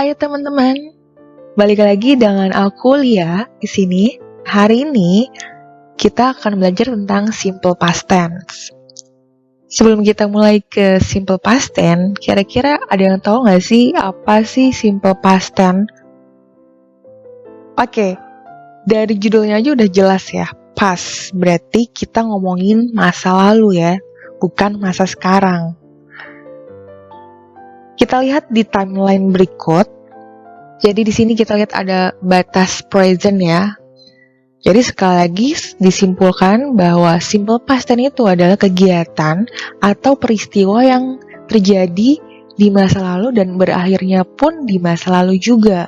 Hai teman-teman, balik lagi dengan aku Lia di sini. Hari ini kita akan belajar tentang simple past tense. Sebelum kita mulai ke simple past tense, kira-kira ada yang tahu nggak sih apa sih simple past tense? Oke, dari judulnya aja udah jelas ya. Past berarti kita ngomongin masa lalu ya, bukan masa sekarang. Kita lihat di timeline berikut. Jadi di sini kita lihat ada batas present ya. Jadi sekali lagi disimpulkan bahwa simple past tense itu adalah kegiatan atau peristiwa yang terjadi di masa lalu dan berakhirnya pun di masa lalu juga.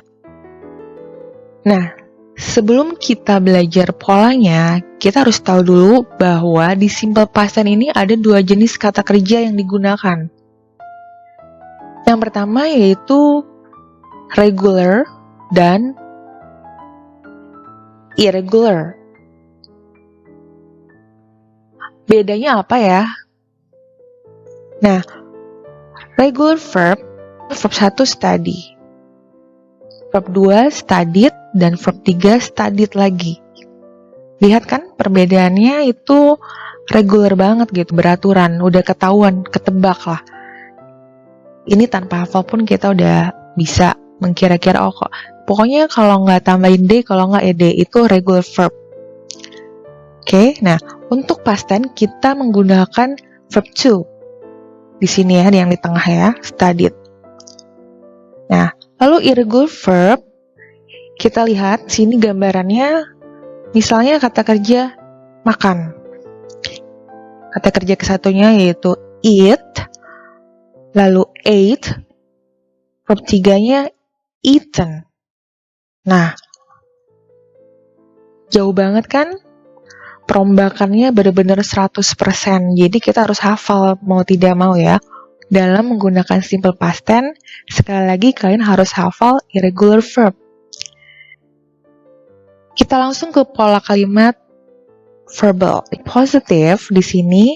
Nah, sebelum kita belajar polanya, kita harus tahu dulu bahwa di simple past tense ini ada dua jenis kata kerja yang digunakan. Yang pertama yaitu regular dan irregular. Bedanya apa ya? Nah, regular verb 1 study, verb 2 studied, dan verb 3 studied lagi. Lihat kan perbedaannya itu regular banget gitu, beraturan, udah ketahuan, ketebak lah. Ini tanpa hafal pun kita udah bisa mengkira-kira, oh kok pokoknya kalau nggak tambahin D, kalau nggak ed, itu regular verb. Oke, nah untuk past tense kita menggunakan verb to. Di sini ya, yang di tengah ya, studied. Nah, lalu irregular verb, kita lihat sini gambarannya, misalnya kata kerja makan. Kata kerja kesatunya yaitu eat, lalu ate, verb 3-nya eaten. Nah, jauh banget kan? Perombakannya benar-benar 100%. Jadi kita harus hafal mau tidak mau ya. Dalam menggunakan simple past tense, sekali lagi kalian harus hafal irregular verb. Kita langsung ke pola kalimat verbal. Positif di sini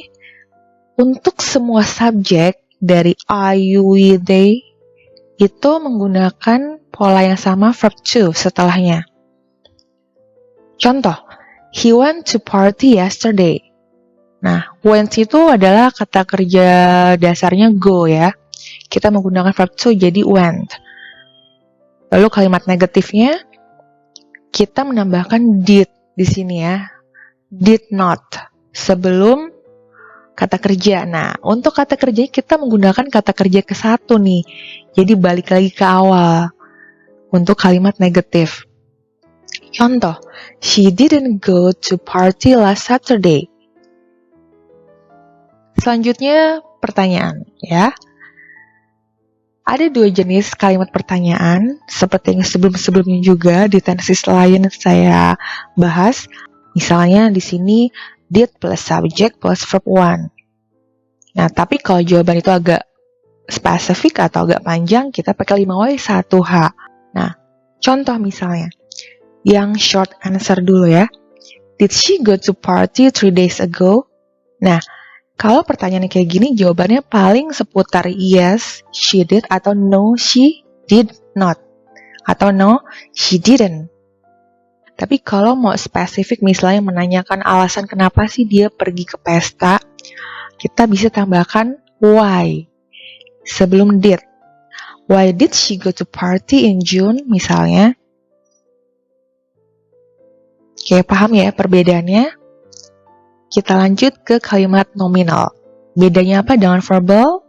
untuk semua subjek dari I, you, we, they itu menggunakan pola yang sama verb to setelahnya. Contoh, he went to party yesterday. Nah, went itu adalah kata kerja dasarnya go ya. Kita menggunakan verb to jadi went. Lalu kalimat negatifnya kita menambahkan did di sini ya. Did not sebelum kata kerja. Nah, untuk kata kerja kita menggunakan kata kerja ke-1 nih. Jadi balik lagi ke awal untuk kalimat negatif. Contoh, she didn't go to party last Saturday. Selanjutnya pertanyaan ya. Ada 2 jenis kalimat pertanyaan seperti yang sebelum-sebelumnya juga di tenses lain saya bahas. Misalnya di sini did plus subject plus verb 1. Nah, tapi kalau jawaban itu agak spesifik atau agak panjang, kita pakai 5W1H. Nah, contoh misalnya, yang short answer dulu ya. Did she go to party 3 days ago? Nah, kalau pertanyaannya kayak gini, jawabannya paling seputar yes, she did, atau no, she did not. Atau no, she didn't. Tapi kalau mau spesifik, misalnya menanyakan alasan kenapa sih dia pergi ke pesta, kita bisa tambahkan why sebelum did. Why did she go to party in June misalnya? Oke, paham ya perbedaannya? Kita lanjut ke kalimat nominal. Bedanya apa dengan verbal?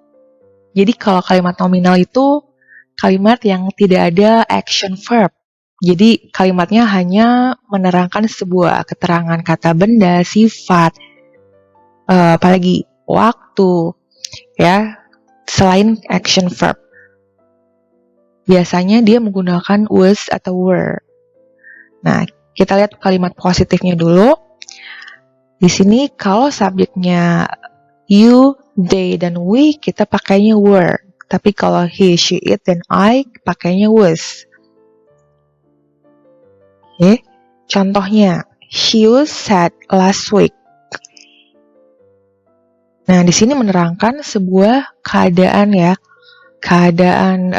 Jadi kalau kalimat nominal itu kalimat yang tidak ada action verb. Jadi kalimatnya hanya menerangkan sebuah keterangan kata benda, sifat, apalagi waktu, ya. Selain action verb, biasanya dia menggunakan was atau were. Nah, kita lihat kalimat positifnya dulu. Di sini kalau subjeknya you, they, dan we, kita pakainya were. Tapi kalau he, she, it, dan I, pakainya was. Oke, contohnya, she was sad last week. Nah, di sini menerangkan sebuah keadaan ya. keadaan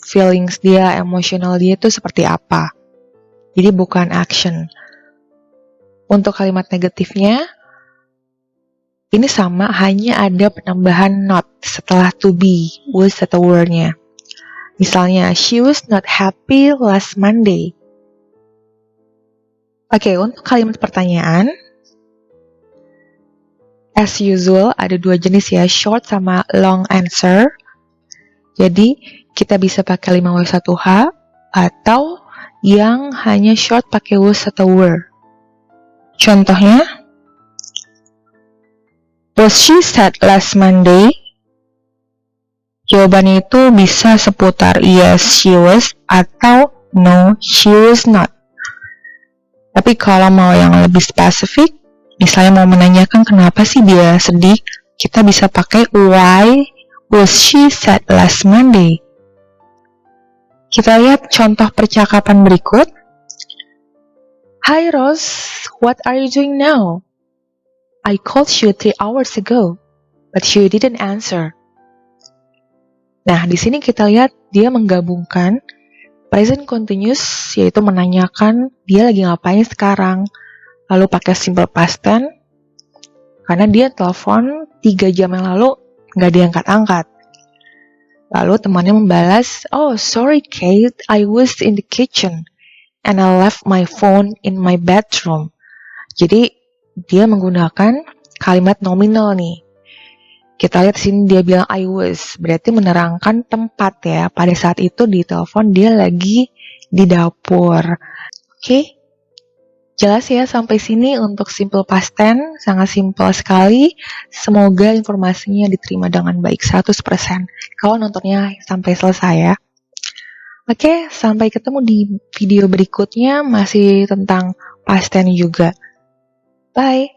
feelings dia, emosional dia itu seperti apa. Jadi bukan action. Untuk kalimat negatifnya, ini sama, hanya ada penambahan not setelah to be, was atau were-nya. Misalnya, she was not happy last Monday. Oke, untuk kalimat pertanyaan, as usual, ada dua jenis ya, short sama long answer. Jadi, kita bisa pakai 5W1H atau yang hanya short pakai was atau were. Contohnya, was she sad last Monday? Jawabannya itu bisa seputar yes, she was, atau no, she was not. Tapi kalau mau yang lebih spesifik, misalnya mau menanyakan kenapa sih dia sedih, kita bisa pakai why was she sad last Monday? Kita lihat contoh percakapan berikut. Hi Rose, what are you doing now? I called you 3 hours ago, but you didn't answer. Nah, di sini kita lihat dia menggabungkan present continuous, yaitu menanyakan dia lagi ngapain sekarang, lalu pakai simple past tense, karena dia telepon 3 jam yang lalu nggak diangkat-angkat. Lalu temannya membalas, oh sorry Kate, I was in the kitchen and I left my phone in my bedroom. Jadi dia menggunakan kalimat nominal nih. Kita lihat sini dia bilang I was, berarti menerangkan tempat ya. Pada saat itu di telepon dia lagi di dapur. Oke. Jelas ya sampai sini untuk simple past tense, sangat simpel sekali. Semoga informasinya diterima dengan baik 100%. Kalau nontonnya sampai selesai ya. Oke, sampai ketemu di video berikutnya masih tentang past tense juga. Bye!